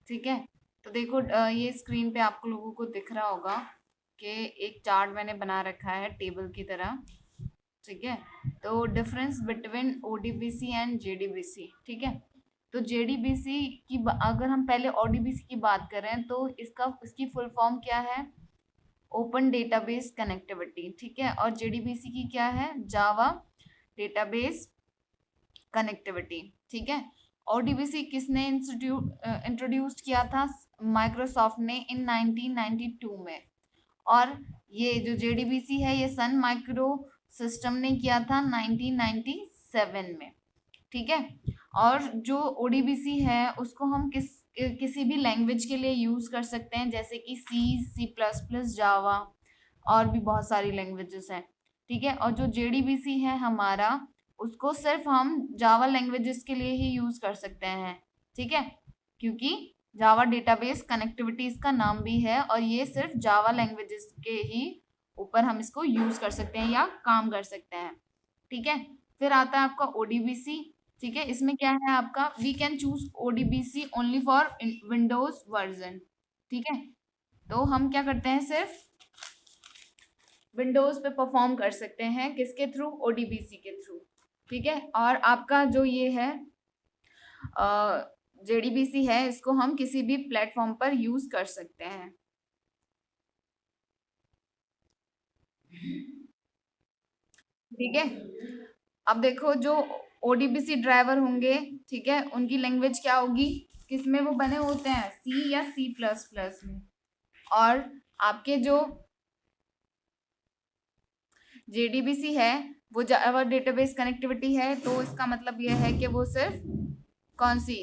ठीक है। तो देखो ये स्क्रीन पे आप लोगों को दिख रहा होगा कि एक चार्ट मैंने बना रखा है टेबल की तरह। ठीक है। तो difference between ODBC and JDBC. ठीक है। तो जेडीबीसी की अगर हम पहले ओडीबीसी की बात करें तो इसकी फुल फॉर्म क्या है? Open database connectivity. ठीक है। और जेडीबीसी की क्या है? जावा डेटाबेस कनेक्टिविटी। ठीक है। ओडीबीसी किसने इंट्रोड्यूस किया था? माइक्रोसॉफ्ट ने इन 1992 में। और ये जो जेडीबीसी है ये सन माइक्रो सिस्टम ने किया था 1997 में। ठीक है। और जो ओडीबीसी है उसको हम किसी भी लैंग्वेज के लिए यूज कर सकते हैं, जैसे कि सी प्लस प्लस, जावा, और भी बहुत सारी लैंग्वेजेस हैं। ठीक है। और जो जेडीबीसी है हमारा, उसको सिर्फ हम जावा लैंग्वेजेस के लिए ही यूज कर सकते हैं। ठीक है। क्योंकि जावा डेटाबेस कनेक्टिविटी इसका नाम भी है, और ये सिर्फ जावा लैंग्वेजेस के ही ऊपर हम इसको यूज कर सकते हैं या काम कर सकते हैं। ठीक है। फिर आता है आपका ओडीबीसी। ठीक है। इसमें क्या है आपका? We can choose ODBC only for Windows version. ठीक है। तो हम क्या करते हैं? सिर्फ विंडोज पे परफॉर्म कर सकते हैं, किसके थ्रू? ओडीबीसी के थ्रू। ठीक है। और आपका जो ये है जेडीबीसी है, इसको हम किसी भी प्लेटफॉर्म पर यूज कर सकते हैं। ठीक है। अब देखो जो ओडीबीसी ड्राइवर होंगे, ठीक है, उनकी लैंग्वेज क्या होगी? किसमें वो बने होते हैं? सी या सी प्लस प्लस में। और आपके जो जेडीबीसी है वो जावा डेटाबेस कनेक्टिविटी है, तो इसका मतलब यह है कि वो सिर्फ कौन सी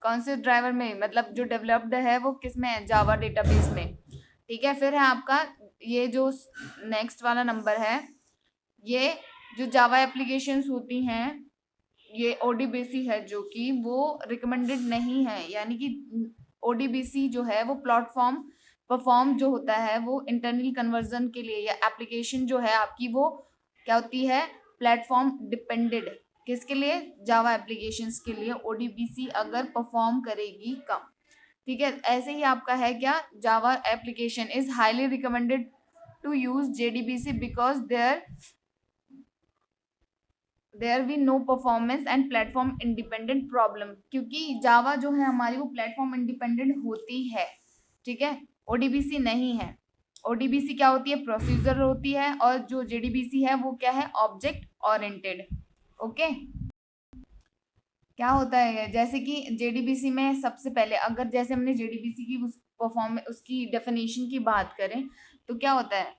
कौन से ड्राइवर में, मतलब जो डेवलप्ड है वो किस में है? जावा डेटाबेस में। ठीक है। फिर है आपका ये जो नेक्स्ट वाला नंबर है, ये जो जावा एप्लीकेशंस होती हैं, ये ओडीबीसी है जो कि वो रिकमेंडेड नहीं है, यानी कि ओडीबीसी जो है वो प्लेटफॉर्म परफॉर्म जो होता है वो इंटरनल कन्वर्जन के लिए, या एप्लीकेशन जो है आपकी वो क्या होती है? Platform depended. किसके लिए? जावा एप्लीकेशंस के लिए ओडीबीसी अगर परफॉर्म करेगी कम। ठीक है। ऐसे ही आपका है क्या? Java application is highly recommended to use JDBC because there be no performance and platform independent problem, क्योंकि जावा जो है हमारी वो प्लेटफॉर्म इंडिपेंडेंट होती है। ठीक है। ओडीबीसी नहीं है। ओडीबीसी क्या होती है? प्रोसीजर होती है, और जो जेडीबीसी है वो क्या है? Object oriented. ओके। क्या होता है, जैसे कि जेडीबीसी में सबसे पहले अगर जैसे हमने जेडीबीसी की उस परफॉर्म उसकी डेफिनेशन की बात करें, तो क्या होता है?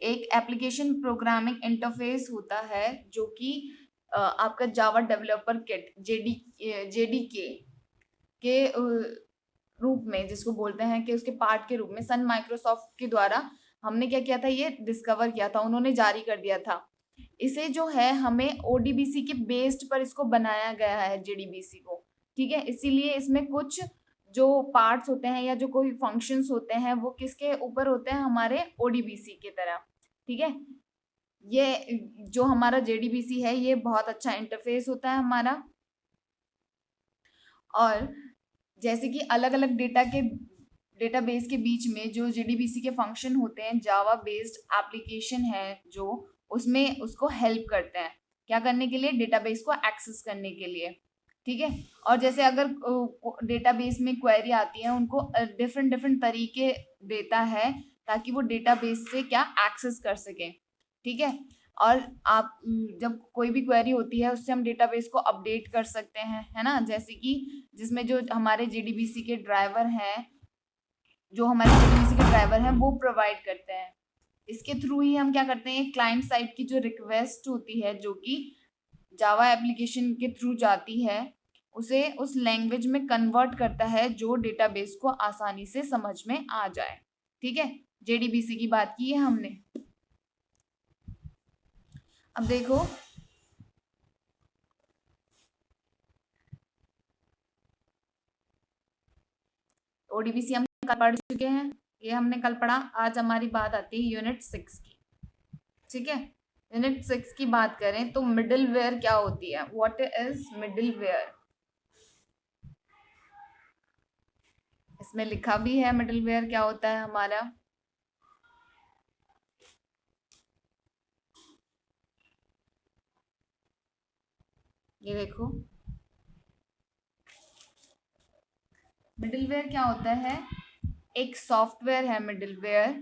एक एप्लीकेशन प्रोग्रामिंग इंटरफेस होता है जो कि आपका जावा डेवलपर किट जेडीके के रूप में, जिसको बोलते हैं कि उसके पार्ट के रूप में सन माइक्रोसॉफ्ट के द्वारा हमने क्या किया था? ये डिस्कवर किया था, उन्होंने जारी कर दिया था। इसे जो है हमें ओडीबीसी के बेस्ड पर इसको बनाया गया है, जेडीबीसी को। ठीक है। इसीलिए इसमें कुछ जो पार्ट्स होते हैं या जो कोई फंक्शंस होते हैं वो किसके ऊपर होते हैं? हमारे ओडीबीसी की तरह। ठीक है। ये जो हमारा जेडीबीसी है ये बहुत अच्छा इंटरफेस होता है हमारा। और जैसे कि अलग अलग डेटाबेस के बीच में जो जेडीबीसी के फंक्शन होते हैं, जावा बेस्ड एप्लीकेशन है जो, उसमें उसको हेल्प करते हैं क्या करने के लिए? डेटाबेस को एक्सेस करने के लिए। ठीक है। और जैसे अगर डेटाबेस में क्वेरी आती है, उनको डिफरेंट डिफरेंट तरीके देता है ताकि वो डेटाबेस से क्या एक्सेस कर सके। ठीक है। और आप जब कोई भी क्वेरी होती है उससे हम डेटाबेस को अपडेट कर सकते हैं, है ना? जैसे कि जिसमें जो हमारे जेडीबीसी के ड्राइवर हैं, जो हमारे जेडीबीसी के ड्राइवर हैं वो प्रोवाइड करते हैं। इसके थ्रू ही हम क्या करते हैं? क्लाइंट साइड की जो रिक्वेस्ट होती है जो कि जावा एप्लीकेशन के थ्रू जाती है, उसे उस लैंग्वेज में कन्वर्ट करता है जो डेटाबेस को आसानी से समझ में आ जाए। ठीक है। जेडीबीसी की बात की है हमने। अब देखो ओडीबीसी हम कल पढ़ चुके हैं, ये हमने कल पढ़ा। आज हमारी बात आती है यूनिट 6 की। ठीक है। यूनिट 6 की बात करें तो मिडिल वेयर क्या होती है? What is middleware? इसमें लिखा भी है मिडलवेयर क्या होता है हमारा। ये देखो, मिडलवेयर क्या होता है, एक सॉफ्टवेयर है मिडलवेयर,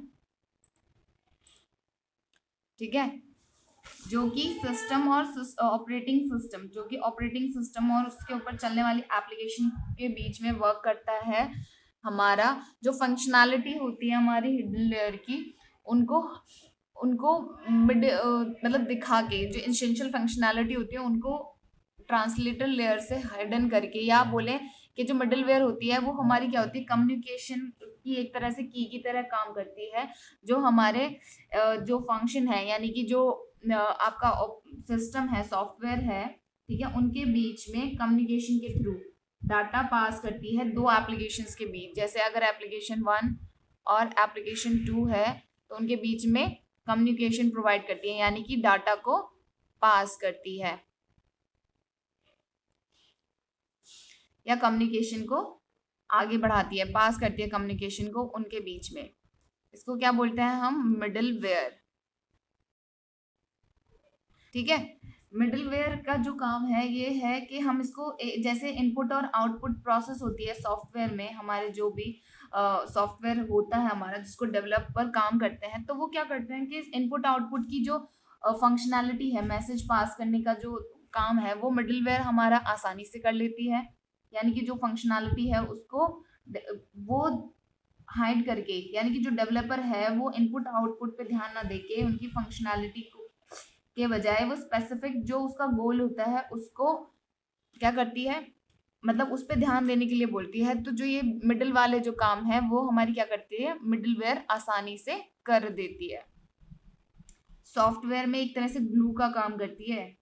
ठीक है, जो कि सिस्टम और ऑपरेटिंग सिस्टम, जो कि ऑपरेटिंग सिस्टम और उसके ऊपर चलने वाली एप्लीकेशन के बीच में वर्क करता है। हमारा जो फंक्शनैलिटी होती है हमारी हिडन लेयर की, उनको उनको मिड मतलब दिखा के, जो एसेंशियल फंक्शनैलिटी होती है उनको ट्रांसलेटर लेयर से हिडन करके, या बोले कि जो मिडलवेयर होती है वो हमारी क्या होती है, कम्युनिकेशन की एक तरह से की तरह काम करती है। जो हमारे जो फंक्शन है, यानी कि जो आपका सिस्टम है, सॉफ्टवेयर है, ठीक है, उनके बीच में कम्युनिकेशन के थ्रू डाटा पास करती है दो एप्लीकेशंस के बीच। जैसे अगर एप्लीकेशन 1 और एप्लीकेशन 2 है तो उनके बीच में कम्युनिकेशन प्रोवाइड करती है, यानी कि डाटा को पास करती है या कम्युनिकेशन को आगे बढ़ाती है, पास करती है कम्युनिकेशन को उनके बीच में। इसको क्या बोलते हैं हम, मिडलवेयर, ठीक है। मिडलवेयर का जो काम है ये है कि हम इसको जैसे इनपुट और आउटपुट प्रोसेस होती है सॉफ्टवेयर में, हमारे जो भी सॉफ्टवेयर होता है हमारा जिसको डेवलपर काम करते हैं, तो वो क्या करते हैं कि इनपुट आउटपुट की जो फंक्शनैलिटी है, मैसेज पास करने का जो काम है, वो मिडलवेयर हमारा आसानी से कर लेती है। यानी कि जो फंक्शनैलिटी है उसको वो हाइड करके, यानी कि जो डेवलपर है वो इनपुट आउटपुट पे ध्यान ना देके उनकी फंक्शनैलिटी को के बजाय वो स्पेसिफिक जो उसका गोल होता है उसको क्या करती है, मतलब उस पर ध्यान देने के लिए बोलती है। तो जो ये मिडिल वाले जो काम है वो हमारी क्या करती है, मिडिलवेयर आसानी से कर देती है। सॉफ्टवेयर में एक तरह से ग्लू का काम करती है।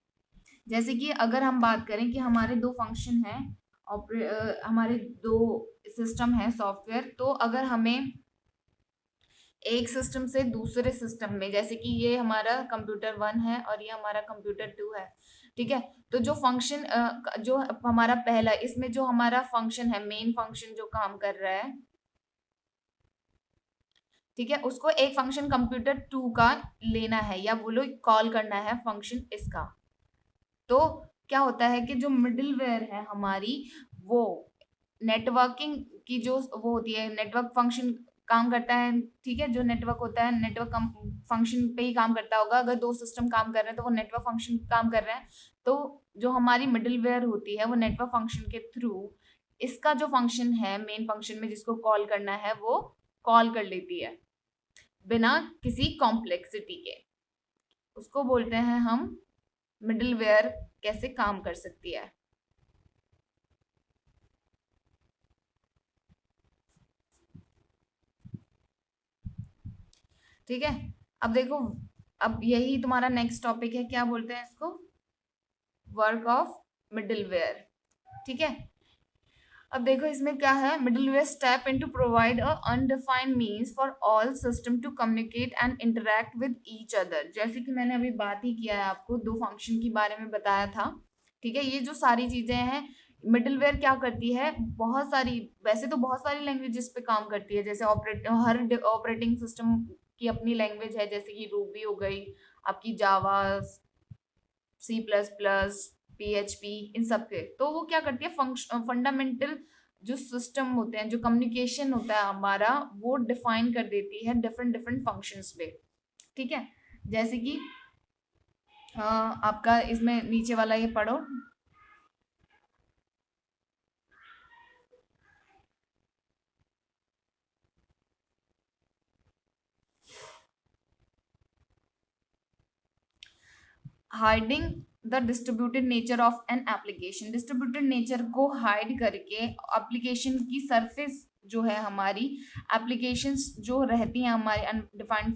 जैसे कि अगर हम बात करें कि हमारे दो फंक्शन हैं, हमारे दो सिस्टम है सॉफ्टवेयर, तो अगर हमें एक सिस्टम से दूसरे सिस्टम में, जैसे कि ये हमारा कंप्यूटर 1 है और ये हमारा कंप्यूटर 2 है, ठीक है, तो जो फंक्शन जो हमारा पहला, इसमें जो हमारा फंक्शन है, मेन फंक्शन जो काम कर रहा है, ठीक है, उसको एक फंक्शन कंप्यूटर 2 का लेना है, या बोलो कॉल करना है फंक्शन इसका। तो क्या होता है कि जो मिडिलवेयर है हमारी, वो नेटवर्किंग की जो वो होती है, नेटवर्क फंक्शन काम करता है, ठीक है, जो नेटवर्क होता है नेटवर्क फंक्शन पे ही काम करता होगा। अगर दो सिस्टम काम कर रहे हैं तो वो नेटवर्क फंक्शन काम कर रहे हैं, तो जो हमारी मिडिलवेयर होती है वो नेटवर्क फंक्शन के थ्रू इसका जो फंक्शन है मेन फंक्शन में जिसको कॉल करना है वो कॉल कर लेती है बिना किसी कॉम्प्लेक्सिटी के। उसको बोलते हैं हम मिडिलवेयर कैसे काम कर सकती है। ठीक है, अब देखो, अब यही तुम्हारा नेक्स्ट टॉपिक है, क्या बोलते हैं इसको, वर्क ऑफ मिडिलवेयर, ठीक है। अब देखो इसमें क्या है, middleware step into provide a undefined means for all system to communicate and interact with each other. जैसे कि मैंने अभी बात ही किया है, आपको दो फंक्शन के बारे में बताया था, ठीक है। ये जो सारी चीजें हैं, मिडिलवेयर क्या करती है, बहुत सारी, वैसे तो बहुत सारी लैंग्वेजेस पे काम करती है, जैसे हर ऑपरेटिंग सिस्टम की अपनी लैंग्वेज है, जैसे कि रूबी हो गई आपकी, जावा, C++, PHP, इन सब के। तो वो क्या करती है, फंडामेंटल जो सिस्टम होते हैं, जो कम्युनिकेशन होता है हमारा, वो डिफाइन कर देती है डिफरेंट डिफरेंट फंक्शंस पे, ठीक है। जैसे कि आपका इसमें नीचे वाला ये पढ़ो, hiding the distributed nature of an application. Distributed nature को हाइड करके एप्लीकेशन की सरफेस जो है हमारी, एप्लीकेशंस जो रहती हैं हमारे अनडिफाइंड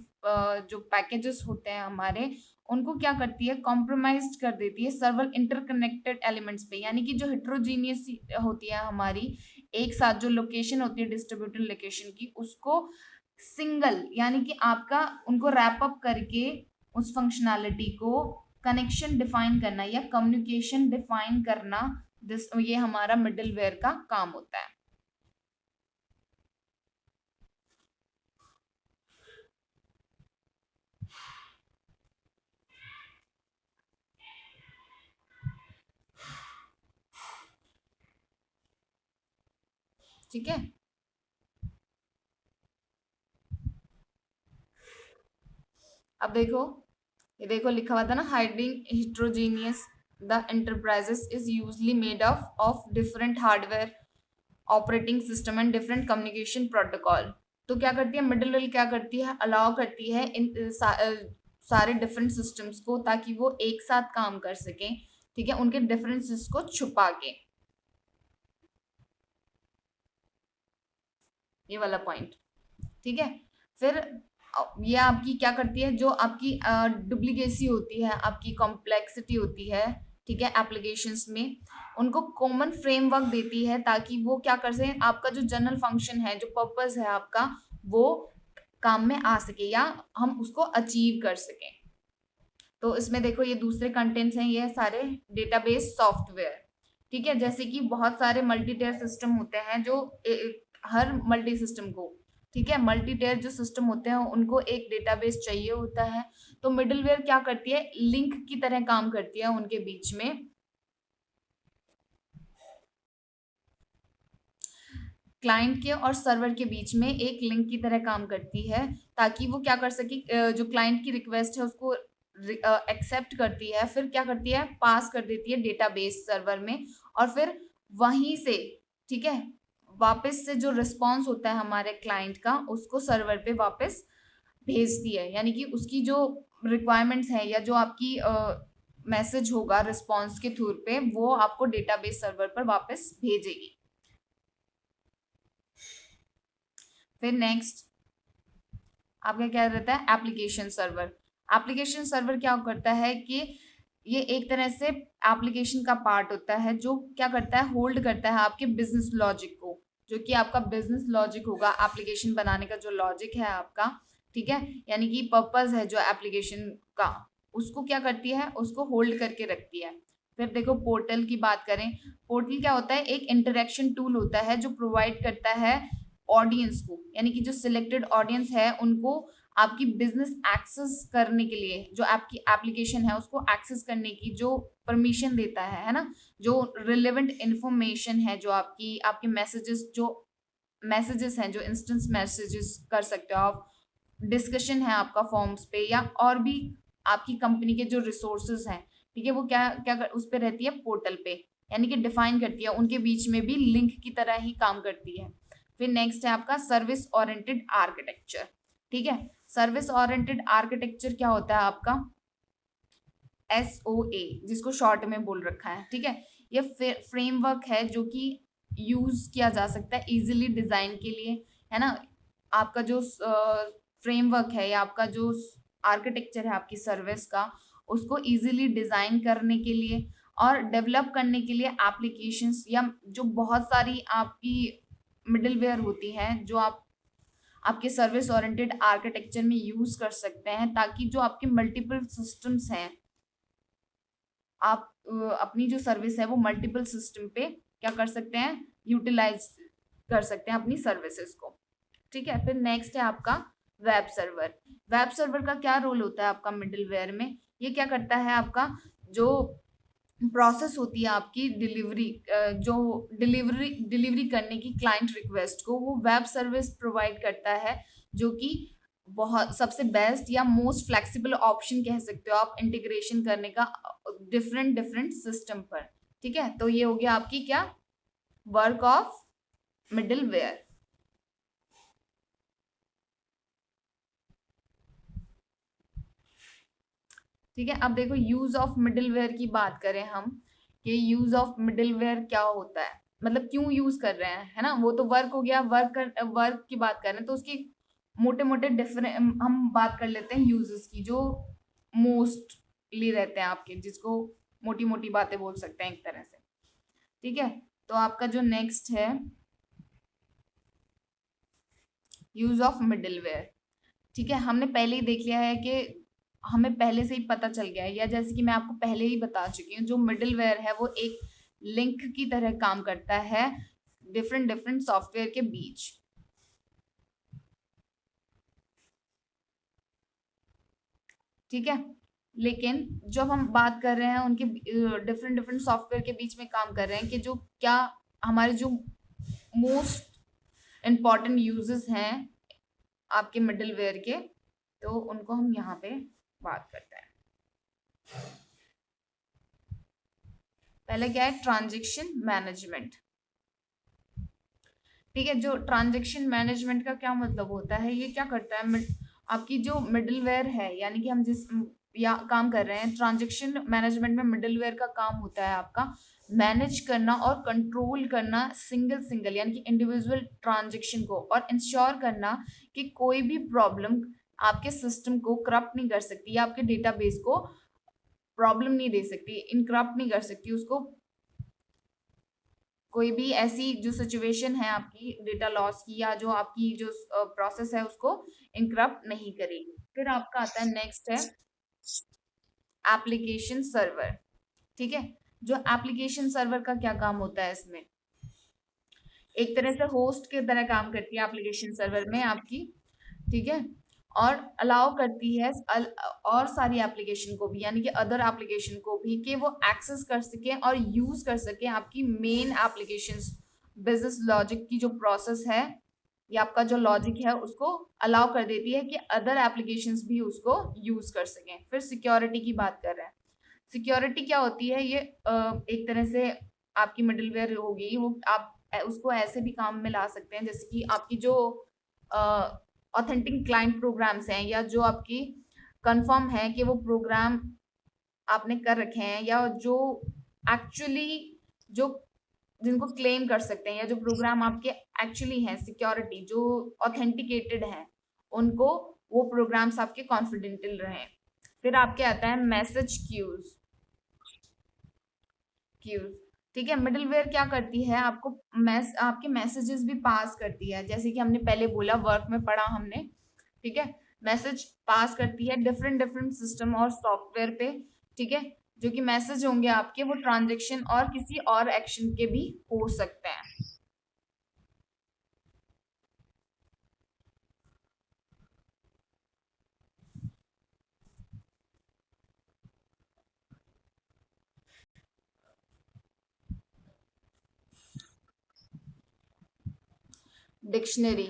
जो पैकेजेस होते हैं हमारे, उनको क्या करती है, कॉम्प्रोमाइज कर देती है सर्वर इंटरकनेक्टेड एलिमेंट्स पे। यानी कि जो हेट्रोजीनियस होती है हमारी, एक साथ जो लोकेशन होती है डिस्ट्रीब्यूटेड लोकेशन की, उसको सिंगल, यानी कि आपका उनको रैप अप करके उस फंक्शनैलिटी को कनेक्शन डिफाइन करना या कम्युनिकेशन डिफाइन करना, दिस ये हमारा मिडिलवेयर का काम होता है। ठीक है। अब देखो, ये देखो लिखा हुआ था ना, hiding heterogeneous the enterprises is usually made of different hardware operating system and different communication protocol. तो क्या करती है मिडिल वेल, क्या करती है, अलाउ करती है इन सारे डिफरेंट सिस्टम्स को, ताकि वो एक साथ काम कर सकें, ठीक है, उनके डिफरेंसेस को छुपा के। ये वाला पॉइंट, ठीक है। फिर ये आपकी क्या करती है, जो आपकी डुप्लीकेसी होती है, आपकी कॉम्प्लेक्सिटी होती है, ठीक है, एप्लीकेशंस में, उनको कॉमन फ्रेमवर्क देती है, ताकि वो क्या कर सकें, आपका जो जनरल फंक्शन है, जो पर्पस है आपका, वो काम में आ सके या हम उसको अचीव कर सकें। तो इसमें देखो ये दूसरे कंटेंट्स हैं, ये सारे डेटाबेस सॉफ्टवेयर, ठीक है। जैसे कि बहुत सारे मल्टी टेयर सिस्टम होते हैं जो हर मल्टी सिस्टम को, ठीक है, मल्टी टेयर जो सिस्टम होते हैं उनको एक डेटाबेस चाहिए होता है। तो मिडिलवेयर क्या करती है, लिंक की तरह काम करती है उनके बीच में, क्लाइंट के और सर्वर के बीच में एक लिंक की तरह काम करती है, ताकि वो क्या कर सके, जो क्लाइंट की रिक्वेस्ट है उसको एक्सेप्ट करती है, फिर क्या करती है, पास कर देती है डेटाबेस सर्वर में, और फिर वहीं से, ठीक है, वापस से जो रिस्पॉन्स होता है हमारे क्लाइंट का, उसको सर्वर पे वापस भेजती है। यानी कि उसकी जो रिक्वायरमेंट्स है, या जो आपकी मैसेज होगा रिस्पॉन्स के थ्रू पे, वो आपको डेटाबेस सर्वर पर वापस भेजेगी। फिर नेक्स्ट आपका क्या रहता है, एप्लीकेशन सर्वर। एप्लीकेशन सर्वर क्या करता है कि ये एक तरह से एप्लीकेशन का पार्ट होता है, जो क्या करता है, होल्ड करता है आपके बिजनेस लॉजिक को, जो कि आपका बिजनेस लॉजिक होगा, एप्लीकेशन बनाने का जो लॉजिक है आपका, ठीक है, यानी कि पर्पस है जो एप्लीकेशन का, उसको क्या करती है, उसको होल्ड करके रखती है। फिर देखो पोर्टल की बात करें, पोर्टल क्या होता है, एक इंटरेक्शन टूल होता है जो प्रोवाइड करता है ऑडियंस को, यानी कि जो सिलेक्टेड ऑडियंस है उनको आपकी बिजनेस एक्सेस करने के लिए, जो आपकी एप्लीकेशन है उसको एक्सेस करने की जो परमिशन देता है ना, जो रिलेवेंट इंफॉर्मेशन है, जो आपकी आपके मैसेजेस हैं, जो इंस्टेंस मैसेजेस कर सकते हो आप, डिस्कशन है आपका फॉर्म्स पे, या और भी आपकी कंपनी के जो रिसोर्सेज हैं, ठीक है, वो क्या क्या उस पे रहती है, पोर्टल पे, यानी कि डिफाइन करती है, उनके बीच में भी लिंक की तरह ही काम करती है। फिर नेक्स्ट है आपका सर्विस ओरिएंटेड आर्किटेक्चर, ठीक है। सर्विस ओरिएंटेड आर्किटेक्चर क्या होता है आपका, SOA, जिसको शॉर्ट में बोल रखा है, ठीक है। ये फ्रेमवर्क है जो कि यूज किया जा सकता है इजीली डिजाइन के लिए, है ना। आपका जो फ्रेमवर्क है या आपका जो आर्किटेक्चर है आपकी सर्विस का, उसको इजीली डिजाइन करने के लिए और डेवलप करने के लिए एप्लीकेशंस, या जो बहुत सारी आपकी मिडिलवेयर होती हैं जो आप आपके सर्विस ओरिएंटेड आर्किटेक्चर में यूज कर सकते हैं, ताकि जो आपके मल्टीपल सिस्टम्स हैं, आप अपनी जो सर्विस है वो मल्टीपल सिस्टम पे क्या कर सकते हैं, यूटिलाइज कर सकते हैं अपनी सर्विसेज को, ठीक है। फिर नेक्स्ट है आपका वेब सर्वर। वेब सर्वर का क्या रोल होता है आपका मिडिलवेयर में, ये क्या करता है, आपका जो प्रोसेस होती है आपकी डिलीवरी, जो डिलीवरी करने की क्लाइंट रिक्वेस्ट को, वो वेब सर्विस प्रोवाइड करता है, जो कि बहुत सबसे बेस्ट या मोस्ट फ्लेक्सिबल ऑप्शन कह सकते हो आप इंटीग्रेशन करने का डिफरेंट डिफरेंट सिस्टम पर, ठीक है। तो ये हो गया आपकी क्या, वर्क ऑफ मिडिलवेयर। ठीक है, अब देखो यूज ऑफ मिडिलवेयर की बात करें हम, कि यूज ऑफ मिडिलवेयर क्या होता है, मतलब क्यों यूज कर रहे हैं, है ना। वो तो वर्क हो गया, वर्क की बात कर रहे हैं तो उसकी मोटे मोटे डिफरेंट हम बात कर लेते हैं यूजेस की, जो मोस्टली रहते हैं आपके, जिसको मोटी मोटी बातें बोल सकते हैं एक तरह से, ठीक है। तो आपका जो नेक्स्ट है यूज ऑफ मिडिलवेयर, ठीक है, हमने पहले ही देख लिया है कि हमें पहले से ही पता चल गया है, या जैसे कि मैं आपको पहले ही बता चुकी हूँ, जो मिडिलवेयर है वो एक लिंक की तरह काम करता है डिफरेंट डिफरेंट सॉफ्टवेयर के बीच, ठीक है। लेकिन जब हम बात कर रहे हैं उनके डिफरेंट डिफरेंट सॉफ्टवेयर के बीच में काम कर रहे हैं, कि जो क्या हमारे जो मोस्ट इम्पॉर्टेंट यूजेस हैं आपके मिडलवेयर के, तो उनको हम यहाँ पे बात करते हैं। पहले क्या है, ट्रांजेक्शन मैनेजमेंट। ठीक है, जो ट्रांजेक्शन मैनेजमेंट का क्या मतलब होता है, ये क्या करता है, आपकी जो मिडलवेयर है, यानी कि हम जिस या काम कर रहे हैं, ट्रांजेक्शन मैनेजमेंट में मिडलवेयर का काम होता है आपका मैनेज करना और कंट्रोल करना सिंगल सिंगल यानी कि इंडिविजुअल ट्रांजेक्शन को, और इंश्योर करना कि कोई भी प्रॉब्लम आपके सिस्टम को करप्ट नहीं कर सकती या आपके डेटाबेस को प्रॉब्लम नहीं दे सकती, इनकरप्ट नहीं कर सकती उसको। कोई भी ऐसी जो सिचुएशन है आपकी डेटा लॉस की या जो आपकी जो प्रोसेस है उसको इनकरप्ट नहीं करेगी। फिर आपका आता है नेक्स्ट है एप्लीकेशन सर्वर। ठीक है, जो एप्लीकेशन सर्वर का क्या काम होता है, इसमें एक तरह से होस्ट के तरह काम करती है एप्लीकेशन सर्वर में आपकी। ठीक है, और अलाउ करती है और सारी एप्लीकेशन को भी, यानी कि अदर एप्लीकेशन को भी, कि वो एक्सेस कर सके और यूज कर सके आपकी मेन एप्लीकेशंस। बिजनेस लॉजिक की जो प्रोसेस है या आपका जो लॉजिक है उसको अलाउ कर देती है कि अदर एप्लीकेशंस भी उसको यूज कर सकें। फिर सिक्योरिटी की बात कर रहे हैं। सिक्योरिटी क्या होती है, ये एक तरह से आपकी मिडलवेयर होगी, वो आप उसको ऐसे भी काम में ला सकते हैं जैसे कि आपकी जो ऑथेंटिक क्लाइंट प्रोग्राम्स हैं, या जो आपकी कंफर्म है कि वो प्रोग्राम आपने कर रखे हैं, या जो एक्चुअली जो जिनको क्लेम कर सकते हैं, या जो प्रोग्राम आपके एक्चुअली हैं, सिक्योरिटी जो ऑथेंटिकेटेड हैं, उनको वो प्रोग्राम्स आपके कॉन्फिडेंशियल रहें। फिर आपके आता है मैसेज क्यूज। ठीक है, मिडलवेयर क्या करती है, आपको आपके मैसेजेस भी पास करती है, जैसे कि हमने पहले बोला, वर्क में पढ़ा हमने। ठीक है, मैसेज पास करती है डिफरेंट डिफरेंट सिस्टम और सॉफ्टवेयर पे। ठीक है, जो कि मैसेज होंगे आपके, वो ट्रांजेक्शन और किसी और एक्शन के भी हो सकते हैं। डिक्शनरी।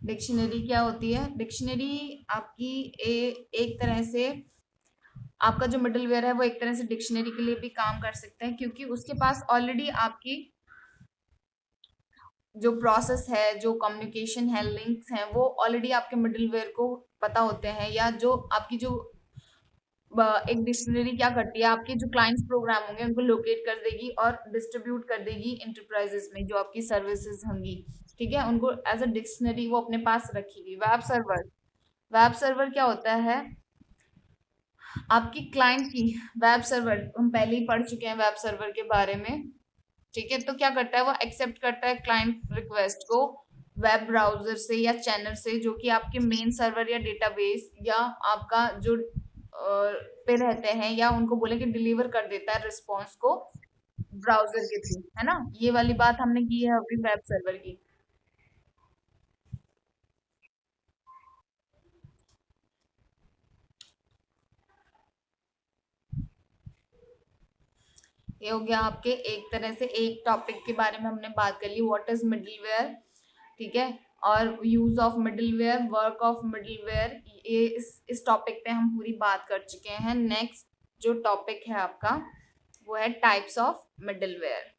डिक्शनरी क्या होती है, डिक्शनरी आपकी एक तरह से आपका जो मिडलवेयर है वो एक तरह से डिक्शनरी के लिए भी काम कर सकता है, क्योंकि उसके पास ऑलरेडी आपकी जो प्रोसेस है, जो कम्युनिकेशन है, लिंक्स हैं, वो ऑलरेडी आपके मिडलवेयर को पता होते हैं, या जो आपकी जो एक डिक्शनरी क्या करती है, आपके जो क्लाइंट्स प्रोग्राम होंगे उनको लोकेट कर देगी और डिस्ट्रीब्यूट कर देगी इंटरप्राइजेस में जो आपकी सर्विसेज होंगी। ठीक है, उनको एज अ डिक्शनरी वो अपने पास रखेगी। वेब सर्वर क्या होता है, आपकी क्लाइंट की वेब सर्वर, हम पहले ही पढ़ चुके हैं वेब सर्वर के बारे में। ठीक है, तो क्या करता है, वो एक्सेप्ट करता है क्लाइंट रिक्वेस्ट को वेब ब्राउजर से या चैनल से, जो कि आपके मेन सर्वर या डेटाबेस या आपका जो पे रहते हैं, या उनको बोले कि डिलीवर कर देता है रिस्पॉन्स को ब्राउजर के थ्रू, है ना। ये वाली बात हमने की है अभी वेब सर्वर की। ये हो गया आपके एक तरह से एक टॉपिक के बारे में हमने बात कर ली, व्हाट इज मिडलवेयर। ठीक है, और use of middleware, work of middleware, ये इस टॉपिक पे हम पूरी बात कर चुके हैं। नेक्स्ट जो टॉपिक है आपका वो है टाइप्स ऑफ मिडलवेयर।